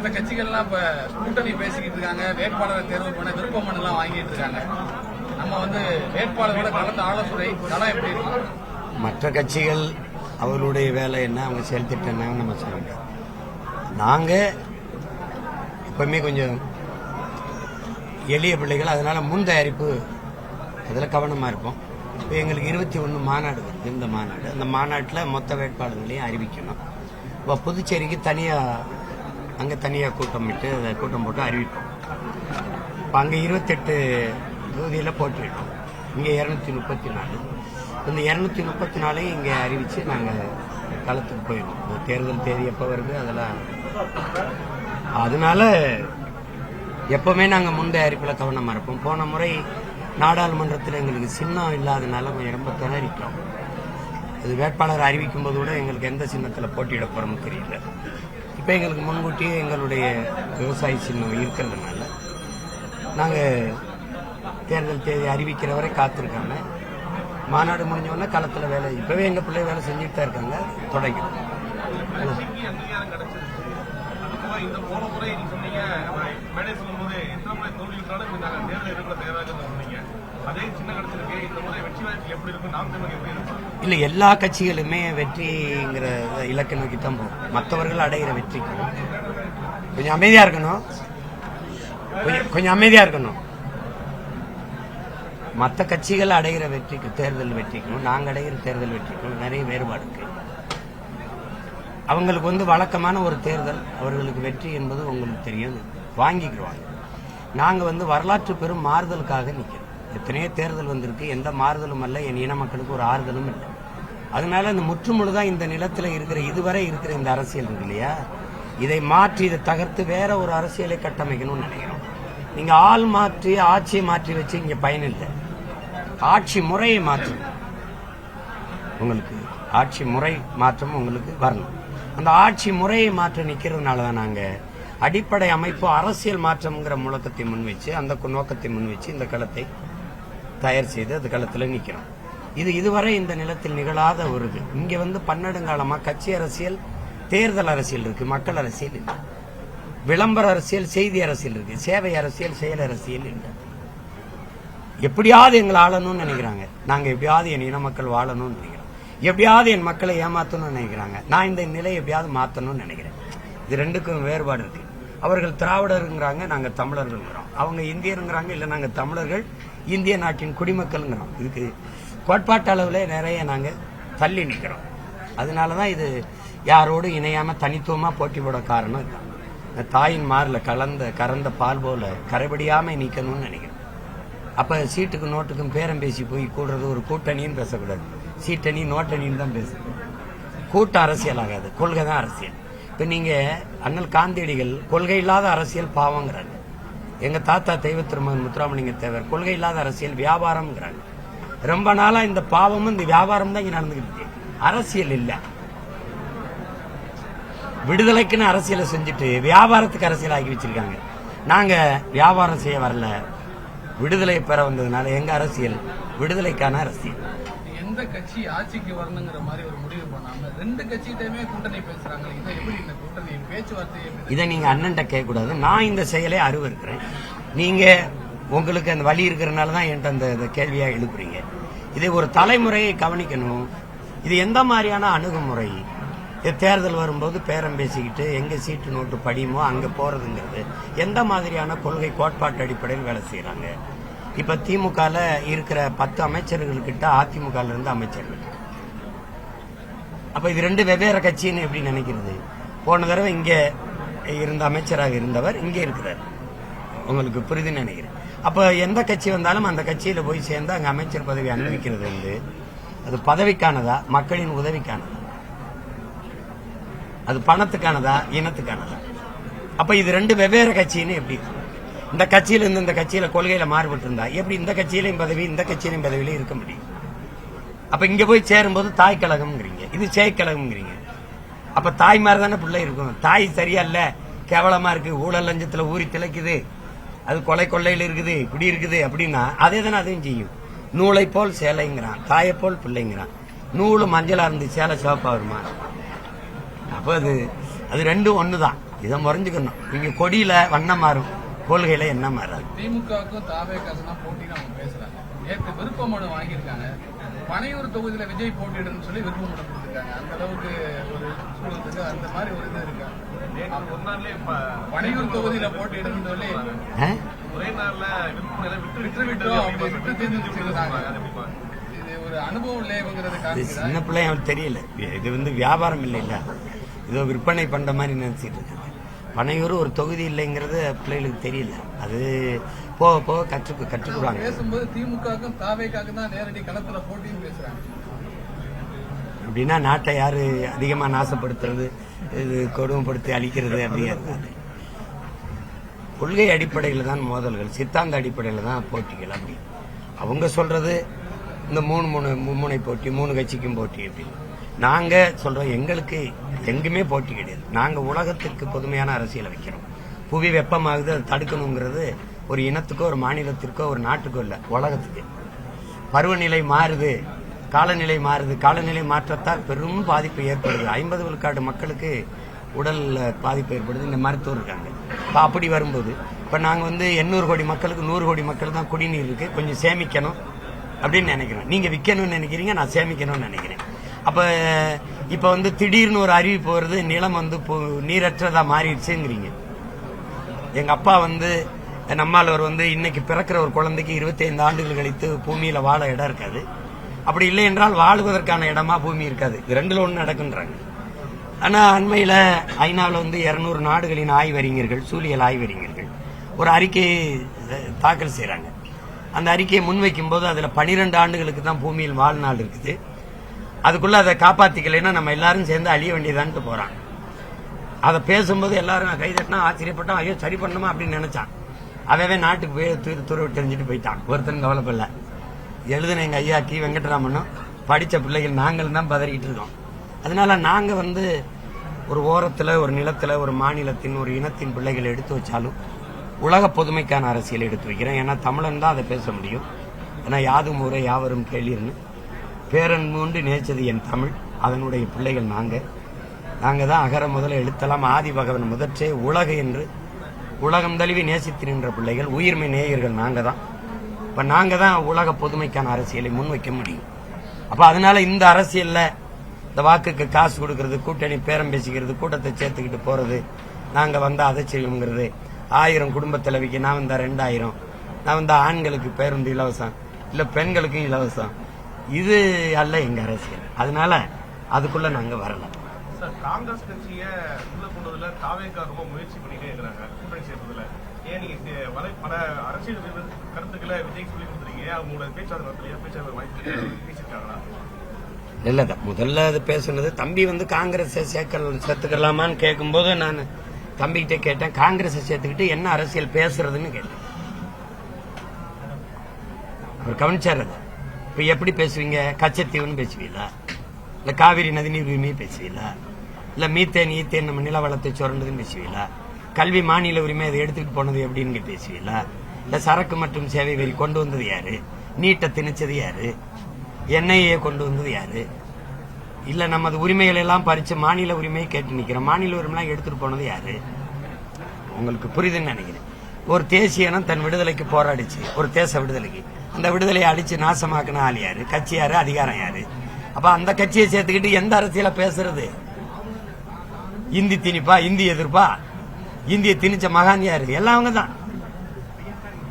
மற்ற கட்சிகள்லாம் இப்ப கூட்டணி பேசிக்கிட்டு இருக்காங்க, வேட்பாளரை தேர்வு பண்ண விருப்ப மனு எல்லாம் வாங்கிட்டு இருக்காங்க. நம்ம வேட்பாளரோட கலந்து ஆலோசனை களம் எப்படி இருக்கு? மற்ற கட்சிகள் அவர்களுடைய வேலை என்ன, அவங்க செயல் திட்டம் என்ன நம்ம சொல்ல முடியாது. நாங்க எப்பவுமே கொஞ்சம் எளிய பிள்ளைகள், அதனால முன் தயாரிப்பு அதில் கவனமா இருப்போம். இப்போ எங்களுக்கு 21 மாநாடு வருது. இந்த மாநாடு, அந்த மாநாட்டில் மொத்த வேட்பாளர்களையும் அறிவிக்கணும். இப்போ புதுச்சேரிக்கு தனியாக கூட்டம் போட்டு அறிவிப்போம். இப்போ அங்கே 28 தொகுதியில் போட்டியிட்டோம். இங்கே 234. இந்த 234 இங்கே அறிவித்து நாங்கள் களத்துக்கு போயிடுவோம். தேர்தல் தேதி எப்போ வருது அதெல்லாம். அதனால எப்பவுமே நாங்கள் முன் தயாரிப்பில் கவனமாக இருப்போம். போன முறை நாடாளுமன்றத்தில் எங்களுக்கு சின்னம் இல்லாதனால ரொம்ப திணறிட்டோம். அது வேட்பாளர் அறிவிக்கும் போது கூட எங்களுக்கு எந்த சின்னத்தில் போட்டியிட போறோம்னு தெரியல. இப்போ எங்களுக்கு முன்கூட்டியே எங்களுடைய விவசாய சின்னம் இருக்கிறதுனால நாங்கள் தேர்தல் தேதி அறிவிக்கிற வரை காத்திருக்காங்க. மாநாடு முடிஞ்சோடனே களத்தில் வேலை, இப்பவே எங்கள் பிள்ளை வேலை செஞ்சுட்டு தான் இருக்காங்க, தொடங்கிடும். இல்ல, எல்லா கட்சிகளுமே வெற்றிங்கிற இலக்கை நோக்கி தான் போகும். மற்றவர்கள் அடைகிற வெற்றிக்கு கொஞ்சம் அமைதியா இருக்கணும். மற்ற கட்சிகள் அடைகிற வெற்றிக்கு, தேர்தல் வெற்றிக்கும் நாங்க அடைகிற தேர்தல் வெற்றிக்கும் நிறைய வேறுபாடு இருக்கு. அவங்களுக்கு வழக்கமான ஒரு தேர்தல், அவர்களுக்கு வெற்றி என்பது உங்களுக்கு தெரியும், வாங்கிக்கிடுவாங்க. நாங்க வரலாற்று பெரும் மாறுதலுக்காக நிக்கிறோம். எத்தனையோ தேர்தல் வந்திருக்கு, எந்த மாறுதலும் அல்ல, என் இன மக்களுக்கு ஒரு ஆறுதலும் இல்லை. அதனால இந்த முற்றுமுழுதான் இந்த நிலத்தில் இருக்கிற இதுவரை இருக்கிற இந்த அரசியல் இருக்கு இல்லையா, இதை மாற்றி இதை தகர்த்து வேற ஒரு அரசியலை கட்டமைக்கணும்னு நினைக்கிறோம். நீங்க ஆள் மாற்றி ஆட்சியை மாற்றி வச்சு இங்க பயன் இல்லை. ஆட்சி முறையை மாற்றணும். உங்களுக்கு ஆட்சி முறை மாற்றம் உங்களுக்கு வரணும். அந்த ஆட்சி முறையை மாற்ற நிக்கிறதுனாலதான் நாங்க அடிப்படை அமைப்பு அரசியல் மாற்றம்ங்கிற முழக்கத்தை முன்வச்சு, அந்த நோக்கத்தை முன்வச்சு இந்த களத்தை தயார் செய்து அது களத்தில் நிக்கிறோம். இதுவரை இந்த நிலத்தில் நிகழாத ஒரு இது. இங்க பன்னெடுங்காலமா கட்சி அரசியல், தேர்தல் அரசியல் இருக்கு, மக்கள் அரசியல் இல்லை. விளம்பர அரசியல், செய்தி அரசியல் இருக்கு, சேவை அரசியல், செயல் அரசியல் இல்லை. எப்படியாவது எங்களை ஆளணும்னு நினைக்கிறாங்க. நாங்க எப்படியாவது என் இன மக்கள் வாழணும்னு நினைக்கிறோம். எப்படியாவது என் மக்களை ஏமாத்தணும்னு நினைக்கிறாங்க. நான் இந்த நிலையை எப்படியாவது மாத்தணும்னு நினைக்கிறேன். இது ரெண்டுக்கும் வேறுபாடு இருக்கு. அவர்கள் திராவிடருங்கிறாங்க, நாங்க தமிழர்கள்ங்கிறோம். அவங்க இந்தியருங்கிறாங்க, இல்ல நாங்க தமிழர்கள், இந்திய நாட்டின் குடிமக்கள்ங்கிறோம். இதுக்கு கோட்பாட்டு அளவுல நிறைய நாங்க தள்ளி நிக்கிறோம். அதனாலதான் இது யாரோடு இணையாம தனித்துவமா போட்டி போட காரணம் இதுதான். தாயின் மார்ல கறந்த பால் போல கரைபடியாம நிக்கணும்னு நினைக்கிறேன். அப்ப சீட்டுக்கு நோட்டுக்கும் பேரம் பேசி போய் கூடுறது ஒரு கூட்டணின்னு பேசக்கூடாது. சீட்டணி நோட்டணின்னு தான் பேசணும். கூட்ட அரசியல் ஆகாது, கொள்கை தான் அரசியல். இப்ப நீங்க அண்ணல் காந்தியடிகள் கொள்கை இல்லாத அரசியல் பாவங்கிறாங்க. எங்க தாத்தா தெய்வ திருமகன் முத்துராமலிங்க தேவர் கொள்கை இல்லாத அரசியல் வியாபாரம்ங்கிறாங்க. ரொம்ப நாளா இந்த பாவமும் இந்த வியாபாரம் தான் இங்க நடந்துகிட்டு, அரசியல் இல்ல. விடுதலைக்குன்னு அரசியலை செஞ்சுட்டு வியாபாரத்துக்கு அரசியல் ஆக்கி வச்சிருக்காங்க. நாங்க வியாபாரம் செய்ய வரல, விடுதலை பெற வந்ததுனால எங்க அரசியல் விடுதலைக்கான அரசியல். எந்த கட்சி ஆட்சிக்கு வரணுங்கிற மாதிரி ஒரு முடிவு பண்ணாம ரெண்டு கட்சிகிட்டயுமே கூட்டணி பேசுறாங்க. இதை எப்படி இந்த கூட்டணி பேச்சுவார்த்தை? இதை நீங்க அண்ணன்ட்ட கேட்க கூடாது. நான் இந்த செயலை அருவருக்கிறேன். நீங்க உங்களுக்கு அந்த வழி இருக்கிறதுனாலதான் என்கிட்ட அந்த கேள்வியா எழுப்புறீங்க. இதை ஒரு தலைமுறையை கவனிக்கணும். இது எந்த மாதிரியான அணுகுமுறை? தேர்தல் வரும்போது பேரம் பேசிக்கிட்டு எங்க சீட்டு நோட்டு படியுமோ அங்க போறதுங்கிறது எந்த மாதிரியான கொள்கை கோட்பாட்டு அடிப்படையில் வேலை செய்யறாங்க? இப்ப திமுக இருக்கிற 10 அமைச்சர்கள் கிட்ட அதிமுக இருந்து அமைச்சர்கள். அப்ப இது ரெண்டு வெவ்வேறு கட்சின்னு எப்படி நினைக்கிறது? போன தடவை இங்க இருந்த அமைச்சராக இருந்தவர் இங்க இருக்கிறார். உங்களுக்கு புரிதுன்னு நினைக்கிறேன். அப்ப எந்த கட்சி வந்தாலும் அந்த கட்சியில போய் சேர்ந்து அங்க அமைச்சர் பதவி அனுபவிக்கிறது அது பதவிக்கானதா, மக்களின் உதவிக்கானதா, அது பணத்துக்கானதா, இனத்துக்கானதா? அப்ப இது ரெண்டு வெவ்வேறு கட்சின்னு எப்படி? இந்த கட்சியில இருந்து இந்த கட்சியில கொள்கையில மாறுபட்டு இருந்தா எப்படி இந்த கட்சியிலையும் பதவி இந்த கட்சியிலையும் பதவியில இருக்க முடியும்? அப்ப இங்க போய் சேரும்போது தாய் கழகம்ங்கிறீங்க, இது சேய்கழகம்ங்கிறீங்க. அப்ப தாய் மாதிரி தானே பிள்ளை இருக்கும். தாய் சரியா இல்ல, கேவலமா இருக்கு, ஊழல் லஞ்சத்துல ஊறி திளைக்குது, அது கொலை கொள்ளையில இருக்குது, இப்படி இருக்குது அப்படின்னா அதே தானே அதையும் செய்யும். நூலை போல் சேலைங்கிறான், தாயை போல் பிள்ளைங்கிறான். நூலு மஞ்சளா இருந்து சேலை சிவப்பா வருமா? அப்ப அது ரெண்டும் ஒண்ணுதான். இதை முறைஞ்சுக்கணும். நீங்க கொடியில வண்ணம் மாறும், கொள்கையில என்ன மாறாது. திமுகவுக்கும் தாவேக்காசும் போட்டின்னு அவங்க பேசுறாங்க. நேற்று விருப்ப மனு வாங்கியிருக்காங்க. பனையூர் தொகுதியில விஜய் போட்டியிடணும்னு சொல்லி விருப்ப மனு கொடுத்துருக்காங்க. அந்த அளவுக்கு ஒரு சூழல் இருக்கு. அந்த மாதிரி ஒரு இது இருக்கு. பனையூர் தொகுதியில போட்டியிடணும்னு சொல்லி ஒரே நாள்ல விட்டுவிட்டோம் விட்டு தெரிஞ்சுருக்காங்க. இது ஒரு அனுபவம் இல்லைங்கிறது சின்ன பிள்ளை அவருக்கு தெரியல. இது வியாபாரம் இல்லைல்ல, இதோ விற்பனை பண்ற மாதிரி நினைச்சிட்டு இருக்காங்க. பனையூர் ஒரு தொகுதி இல்லைங்கிறது பிள்ளைகளுக்கு தெரியல. அது போக போக கற்றுக்குறாங்க. பேசும்போது திமுகவுக்கும் தாவேக்காவுக்கும் தான் நேரடி களத்துல போட்டின்னு பேசுறாங்க. அப்படின்னா நாட்டை யாரு அதிகமா நாசப்படுத்துறது, இது கொடுமைப்படுத்தி அழிக்கிறது அப்படிங்கிறது கொள்கை அடிப்படையில் தான் மோதல்கள், சித்தாந்த அடிப்படையில் தான் போட்டிகள். அப்படி அவங்க சொல்றது இந்த மும்முனை போட்டி, 3 கட்சிக்கும் போட்டி. அப்படின்னு நாங்க சொல்றோம், எங்களுக்கு எங்குமே போட்டி கிடையாது. நாங்க உலகத்துக்கு பொதுமையான அரசியலை வைக்கிறோம். புவி வெப்பமாகுது, அதை தடுக்கணுங்கிறது ஒரு இனத்துக்கோ ஒரு மாநிலத்திற்கோ ஒரு நாட்டுக்கோ இல்லை, உலகத்துக்கு. பருவநிலை மாறுது, காலநிலை மாறுது. காலநிலை மாற்றத்தால் பெரும் பாதிப்பு ஏற்படுது. 50 விழுக்காடு மக்களுக்கு உடல் பாதிப்பு ஏற்படுது. இந்த மருத்துவர் இருக்காங்க. இப்போ அப்படி வரும்போது இப்போ நாங்கள் 800 கோடி மக்களுக்கு 100 கோடி மக்கள் தான் குடிநீர் இருக்கு, கொஞ்சம் சேமிக்கணும் அப்படின்னு நினைக்கிறோம். நீங்க விற்கணும்னு நினைக்கிறீங்க, நான் சேமிக்கணும்னு நினைக்கிறேன். அப்ப இப்ப திடீர்னு ஒரு அறிவிப்பு வருது, நிலம் நீரற்றதா மாறிடுச்சுங்கிறீங்க. எங்க அப்பா நம்மால் இன்னைக்கு பிறக்கிற ஒரு குழந்தைக்கு 25 ஆண்டுகள் கழித்து பூமியில வாழ இடம் இருக்காது. அப்படி இல்லை என்றால் வாழ்வதற்கான இடமா பூமி இருக்காது. இது ரெண்டுல ஒண்ணு நடக்குன்றாங்க. ஆனா அண்மையில ஐநாவில் 200 நாடுகளின் ஆய்வறிஞர்கள், சூழியல் ஆய்வறிஞர்கள் ஒரு அறிக்கையை தாக்கல் செய்யறாங்க. அந்த அறிக்கையை முன்வைக்கும் போது அதுல 12 ஆண்டுகளுக்கு தான் பூமியில் வாழ்நாள் இருக்குது. அதுக்குள்ள அதை காப்பாத்திக்கலைன்னா நம்ம எல்லாரும் சேர்ந்து அழிய வேண்டியதான்ட்டு போறாங்க. அதை பேசும்போது எல்லாரும் கைதட்டினா ஆச்சரியப்பட்டோம். ஐயோ சரி பண்ணுமா அப்படின்னு நினைச்சான். அவவே நாட்டுக்கு போய் துறவு தெரிஞ்சுட்டு போயிட்டான். ஒருத்தன் கவலைப்படல. எழுதுன எங்க ஐயா கி வெங்கட்ராமனும் படிச்ச பிள்ளைகள் நாங்களும் தான் பதறிக்கிட்டு இருக்கோம். அதனால நாங்க ஒரு ஓரத்துல, ஒரு நிலத்துல, ஒரு மாநிலத்தின், ஒரு இனத்தின் பிள்ளைகளை எடுத்து வச்சாலும் உலக பொதுமைக்கான அரசியலை எடுத்து வைக்கிறேன். ஏன்னா தமிழன் தான் அதை பேச முடியும். ஏன்னா யாதும் ஊரே யாவரும் கேளீர்னு பேரன்புண்டு நேச்சது என் தமிழ், அதனுடைய பிள்ளைகள் நாங்க தான் அகர முதல எழுத்தலாம் ஆதி பகவன் முதற்றே உலக என்று உலகம் தழுவி நேசித்து நின்ற பிள்ளைகள், உயிர்மை நேயர்கள் நாங்க தான். இப்ப நாங்க தான் உலக பொதுமைக்கான அரசியலை முன்வைக்க முடியும். அப்ப அதனால இந்த அரசியல்ல இந்த வாக்குக்கு காசு கொடுக்கறது, கூட்டணி பேரம் பேசிக்கிறது, கூட்டத்தை சேர்த்துக்கிட்டு போறது, நாங்க அதை செய்யுங்கிறது, 1000 குடும்ப தலைவிக்கு நான் 2000, நான் ஆண்களுக்கு பேருந்து இலவசம், இல்ல பெண்களுக்கும் இலவசம், இது அல்ல எங்க அரசியல். அதனால அதுக்குள்ள நாங்க வரல. காங்கிரஸ் கட்சியை உள்ள கொண்டதுல தாவேக்கா ரொம்ப முயற்சி பண்ணிட்டே இருக்கிறாங்க கூட்டணி சேர்ந்ததுல. ஏன் நீங்க பல அரசியல் கருத்துக்களை விஜய் சொல்லி கொடுத்துருக்கீங்க, அவங்களோட பேச்சாளர் வாய்ப்பு பேசிருக்காங்களா? இல்ல, முதல்ல அது பேசுனது தம்பி காங்கிரஸ் சேர்த்துக்கலாமான்னு கேட்கும்போது நான் தம்பிக்கிட்டே கேட்டேன், காங்கிரஸ் சேர்த்துக்கிட்டு என்ன அரசியல் பேசுறதுன்னு கேட்டேன். அவர் கவனிச்சார். அது இப்ப எப்படி பேசுவீங்க? கச்சத்தீவுன்னு பேசுவீங்களா, இல்ல காவிரி நதிநீர் உரிமையை பேசுவீங்களா, இல்ல மீத்தேன் ஈத்தேன் நம்ம நில வளத்தை சுரண்டதுன்னு பேசுவீங்களா, கல்வி மாநில உரிமை அதை எடுத்துக்கிட்டு போனது எப்படின்னு பேசுவீங்களா, இல்ல சரக்கு மற்றும் சேவை வரி கொண்டு வந்தது யாரு, நீட்டை திணிச்சது யாரு, என்ஐஏ கொண்டு வந்தது யாரு, இல்ல நமது உரிமைகள் எல்லாம் பறிச்சு மாநில உரிமையை கேட்டு நிக்கிறோம், மாநில உரிமை எடுத்துட்டு போனது யாரு? உங்களுக்கு புரியுதுன்னு நினைக்கிறேன். ஒரு தேசிய இனம் தன் விடுதலைக்கு போராடிச்சு, ஒரு தேச விடுதலைக்கு. அந்த விடுதலையை அடிச்சு நாசமாக்குன ஆள் யாரு? கட்சி யாரு? அதிகாரம் யாரு? அப்ப அந்த கட்சியை சேர்த்துக்கிட்டு எந்த அரசியல பேசுறது? இந்தி திணிப்பா, இந்தி எதிர்ப்பா, இந்திய திணிச்ச மகான் யாரு? எல்லாம் அவங்க தான்.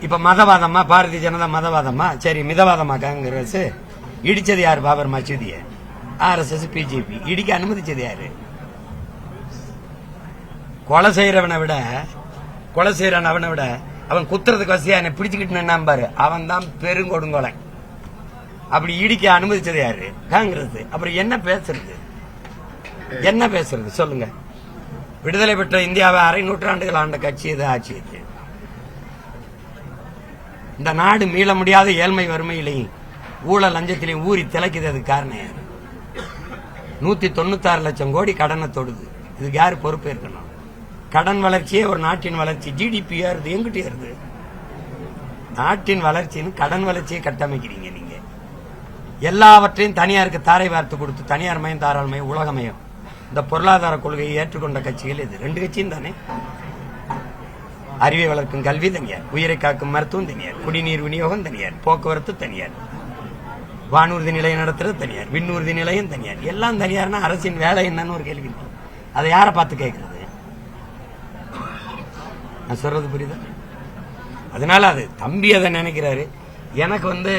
இப்ப மதவாதமா, பாரதிய ஜனதா மதவாதமா? சரி, மிதவாதமா காங்கிரஸ்? இடிச்சது யாரு? பாபர் மசூதிய RSS பிஜேபி இடிக்க அனுமதிச்சது யாரு? கொலை செய்யறவனை விட அவன் குத்துறதுக்கு வசதியா என்னை பிடிச்சுக்கிட்டு பாரு, அவன் தான் பெருங்கொடுங்கொலை. அப்படி இடிக்க அனுமதிச்சது யாரு? காங்கிரஸ். அப்புறம் என்ன பேசுறது சொல்லுங்க? விடுதலை பெற்ற இந்தியாவை 1/2 நூற்றாண்டுகள் ஆண்ட கட்சி இது, ஆட்சி இது. இந்த நாடு மீள முடியாத ஏழ்மை வறுமையிலையும் ஊழல் லஞ்சத்திலையும் ஊறி திளைக்குது. அதுக்கு காரணம் யாரு? 196 லட்சம் கோடி கடனை தொடுது. இதுக்கு யாரு பொறுப்பு இருக்கணும்? கடன் வளர்ச்சியே ஒரு நாட்டின் வளர்ச்சி. ஜிடிபி ஏறுது, எங்கிட்ட ஏறுது? நாட்டின் வளர்ச்சின்னு கடன் வளர்ச்சியை கட்டமைக்கிறீங்க நீங்க. எல்லாவற்றையும் தனியாருக்கு தாரை வார்த்து கொடுத்து, தனியார் மயம், தாராளமயம், உலகமயம், இந்த பொருளாதார கொள்கையை ஏற்றுக்கொண்ட கட்சிகள் இது 2 கட்சியும் தானே. அறிவை வளர்க்கும் கல்வி தனியார், உயிரை காக்கும் மருத்துவம் தனியார், குடிநீர் விநியோகம் தனியார், போக்குவரத்து தனியார், வானூர்தி நிலையம் நடத்துறது தனியார், விண்ணூர்தி நிலையம் தனியார், எல்லாம் தனியார்னா அரசின் வேலை என்னன்னு ஒரு கேள்வி இருக்கு. அதை யாரை பார்த்து கேட்கறது? நான் சொல்றது புரியுதா? அதனால அது தம்பி அதை நினைக்கிறாரு. எனக்கு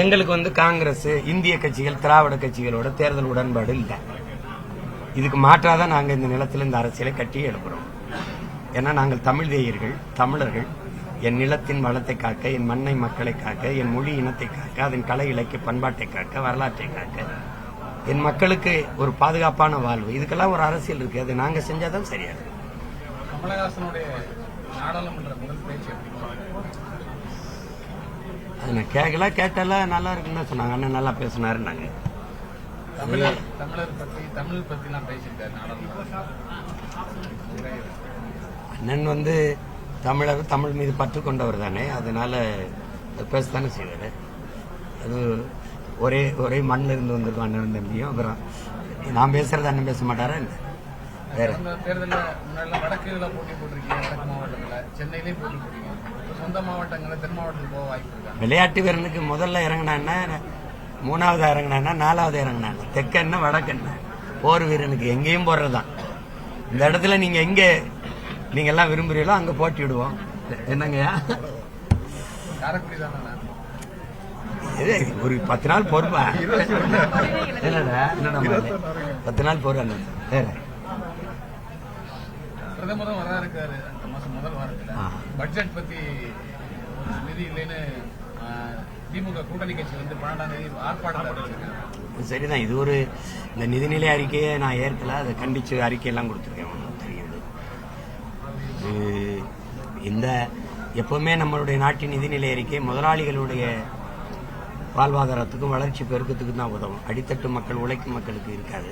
எங்களுக்கு காங்கிரஸ், இந்திய கட்சிகள், திராவிட கட்சிகளோட தேர்தல் உடன்பாடு இல்லை. இதுக்கு மாற்றாதான் நாங்க இந்த நிலத்தில் இந்த அரசியலை கட்டி எழுப்புறோம். ஏன்னா நாங்கள் தமிழ் தேயர்கள், தமிழர்கள். என் நிலத்தின் வளத்தை காக்க, என் மண்ணை மக்களை காக்க, என் மொழி இனத்தை காக்க, அதன் கலை இலக்கிய பண்பாட்டை காக்க, வரலாற்றை காக்க, என் மக்களுக்கு ஒரு பாதுகாப்பான வாழ்வு, இதுக்கெல்லாம் ஒரு அரசியல் இருக்கு. அது நாங்க செஞ்சாதான் சரியா இருக்கும். கமலஹாசனுடைய நாடாளுமன்ற முதல் பேச்சு அது நான் கேட்டால நல்லா இருக்குன்னு தான் சொன்னாங்க. அண்ணன் நல்லா பேசினாருன்னாங்க. தமிழ் பத்திலாம் பேசியிருக்காரு நாடாளுமன்ற. அண்ணன் தமிழர், தமிழ் மீது பற்று கொண்டவர் தானே, அதனால பேசத்தானே செய்வாரு. அது ஒரே மண்ணில் இருந்து வந்திருக்கோம் அண்ணன் தம்பியும். அப்புறம் நான் பேசுறது அண்ணன் பேச மாட்டாரா என்ன? வேற தேர்தலில் முன்னாடி வடக்குல போட்டி போட்டிருக்கீங்க, வடக்கு மாவட்டத்தில் சென்னையிலே போட்டி போட்டீங்க. சொந்த மாவட்டங்களில் தென் மாவட்டத்துக்கு போக வாய்ப்பு இருக்கா? விளையாட்டு வீரனுக்கு முதல்ல இறங்கினா, 3வது இறங்கினா, 4வது இறங்கினா, தெற்கென்ன வடக்கென்ன, போர் வீரனுக்கு எங்கேயும் போடுறதுதான். இந்த இடத்துல நீங்க எல்லாம் விரும்புறீங்களோ அங்க போட்டிடுவோம். என்னங்கய்யா? காரைக்குடி தானே ஒரு 10 நாள் பொறுப்பா? என்னடா 10 நாள் பொறு. வேற பிரதமரும் வரா இருக்காரு அந்த மாசம் முதல் வாரத்துல. பட்ஜெட் பத்தி நிதி இல்லைன்னு திமுக கூட்டணி கட்சி 12ஆம் தேதி ஆர்ப்பாட்டம். சரிதான். இது இந்த நிதிநிலை அறிக்கையை நான் ஏற்கல, அதை கண்டிச்சு அறிக்கையெல்லாம் கொடுத்துருக்கேன். தெரியுது. இந்த எப்பவுமே நம்மளுடைய நாட்டின் நிதிநிலை அறிக்கை முதலாளிகளுடைய வாழ்வாதாரத்துக்கும் வளர்ச்சி பெருக்கத்துக்கும் தான் உதவும். அடித்தட்டு மக்கள், உழைக்கும் மக்களுக்கு இருக்காது.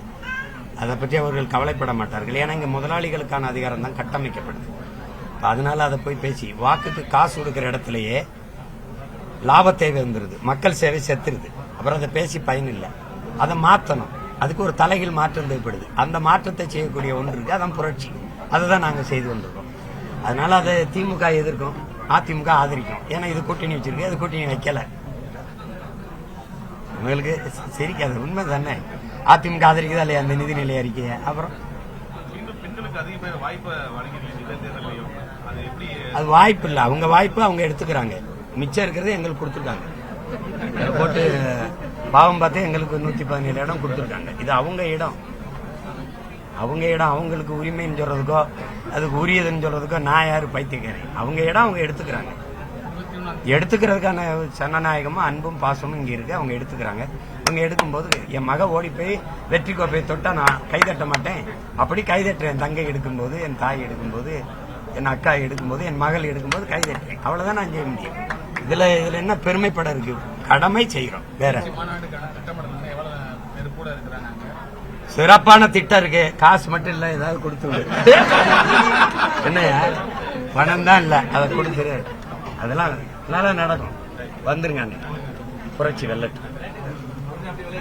அதை பற்றி அவர்கள் கவலைப்பட மாட்டார்கள். ஏன்னா இங்க முதலாளிகளுக்கான அதிகாரம் தான் கட்டமைக்கப்படுது. அதனால அதை போய் பேசி வாக்குக்கு காசு கொடுக்கிற இடத்துலயே லாப தேவை வந்துருது, மக்கள் சேவை செத்துருது. அப்புறம் அதை பேசி பயனில்லை. அதை மாற்றணும். அதுக்கு ஒரு தலைகீழ் மாற்றம் தேவைப்படுது. அந்த மாற்றத்தை செய்யக்கூடிய ஒன்று இருக்கு, அதான் புரட்சி. அதை தான் நாங்கள் செய்து கொண்டிருக்கோம். அதனால அதை திமுக எதிர்க்கும், அதிமுக ஆதரிக்கும். ஏன்னா இது கூட்டணி வச்சிருக்கு, அது கூட்டணி வைக்கல. உங்களுக்கு சிரிக்காது, உண்மை தானே. அதிமுக ஆதரிக்குதா இல்லையா அந்த நிதிநிலை அறிக்கையை? அப்புறம் அது வாய்ப்பு இல்லை. அவங்க வாய்ப்பு அவங்க எடுத்துக்கிறாங்க. மிச்சம் இருக்கிறது எங்களுக்கு கொடுத்துருக்காங்க. போட்டு பாவம் பார்த்து எங்களுக்கு 117 இடம் கொடுத்துருக்காங்க. இது அவங்க இடம். அவங்களுக்கு உரிமைன்னு சொல்றதுக்கோ அதுக்கு உரியதுன்னு சொல்றதுக்கோ நான் யாரு பைத்தியக்காரன்? அவங்க இடம் அவங்க எடுத்துக்கிறாங்க. எடுத்துக்கிறதுக்கான ஜனநாயகமும் அன்பும் பாசமும் இங்க இருக்கு. அவங்க எடுத்துக்கிறாங்க. அவங்க எடுக்கும்போது என் மக ஓடி போய் வெற்றி கோப்பையை தொட்டா நான் கைதட்ட மாட்டேன். அப்படி கைதட்டுறேன். என் தங்கை எடுக்கும்போது, என் தாய் எடுக்கும்போது, என் அக்கா எடுக்கும்போது, என் மகள் எடுக்கும்போது கைதட்டுறேன். அவ்வளவுதான் நான் செய்ய முடியும். இதுல என்ன பெருமைப்பட இருக்கு? கடமை செய்யறோம். வேற சிறப்பான திட்டம் இருக்கு. காசு மட்டும் இல்ல, ஏதாவது கொடுத்துரு. என்னையா பணம் தான் இல்ல, அதை கொடுத்துரு. அதெல்லாம் நல்லா நடக்கும். வந்துருங்க, புரட்சி வெள்ளட்டு.